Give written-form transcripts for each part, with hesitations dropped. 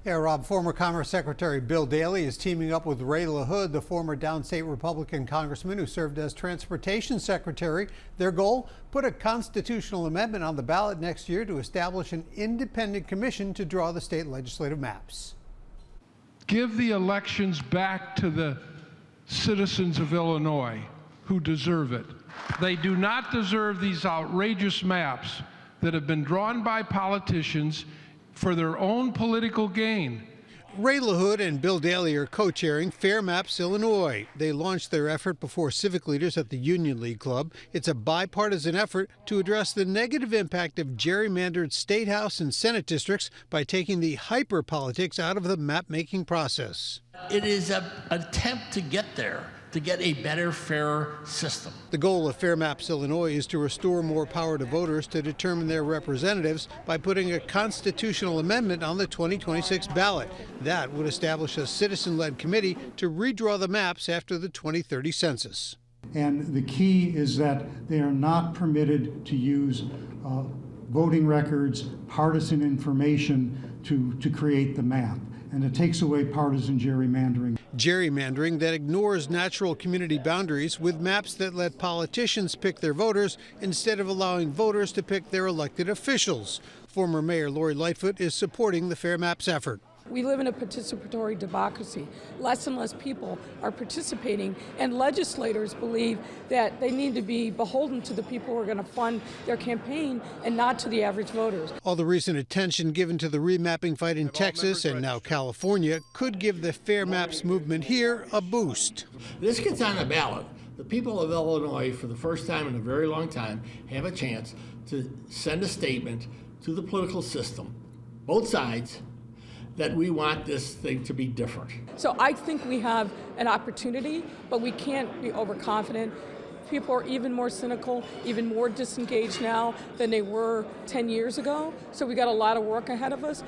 Yeah, Rob, former Commerce Secretary Bill Daley is teaming up with Ray LaHood, the former downstate Republican congressman who served as transportation secretary. Their goal, put a constitutional amendment on the ballot next year to establish an independent commission to draw the state legislative maps. Give the elections back to the citizens of Illinois who deserve it. They do not deserve these outrageous maps that have been drawn by politicians for their own political gain. Ray LaHood and Bill Daley are co-chairing Fair Maps Illinois. They launched their effort before civic leaders at the Union League Club. It's a bipartisan effort to address the negative impact of gerrymandered state house and Senate districts by taking the hyper politics out of the map-making process. It is an attempt to get there, to get a better, fairer system. The goal of Fair Maps Illinois is to restore more power to voters to determine their representatives by putting a constitutional amendment on the 2026 ballot. That would establish a citizen-led committee to redraw the maps after the 2030 census. And the key is that they are not permitted to use voting records, partisan information to create the map. And it takes away partisan gerrymandering. Gerrymandering that ignores natural community boundaries with maps that let politicians pick their voters instead of allowing voters to pick their elected officials. Former Mayor Lori Lightfoot is supporting the Fair Maps effort. We live in a participatory democracy. Less and less people are participating, and legislators believe that they need to be beholden to the people who are going to fund their campaign and not to the average voters. All the recent attention given to the remapping fight in Texas and now California could give the Fair Maps movement here a boost. This gets on the ballot. The people of Illinois, for the first time in a very long time, have a chance to send a statement to the political system, both sides, that we want this thing to be different. So I think we have an opportunity, but we can't be overconfident. People are even more cynical, even more disengaged now than they were 10 years ago. So we got a lot of work ahead of us.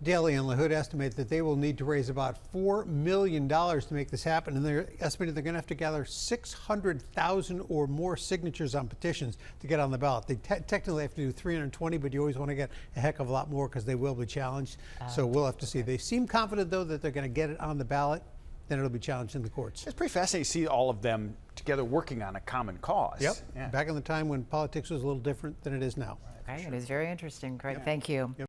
Daley and LaHood estimate that they will need to raise about $4 million to make this happen, and they're estimating they're going to have to gather 600,000 or more signatures on petitions to get on the ballot. They technically have to do 320, but you always want to get a heck of a lot more because they will be challenged. So we'll have to see. They seem confident, though, that they're going to get it on the ballot. Then it'll be challenged in the courts. It's pretty fascinating to see all of them together working on a common cause. Yep. Yeah. Back in the time when politics was a little different than it is now. Okay, it is very interesting, Craig. Thank you. Yep.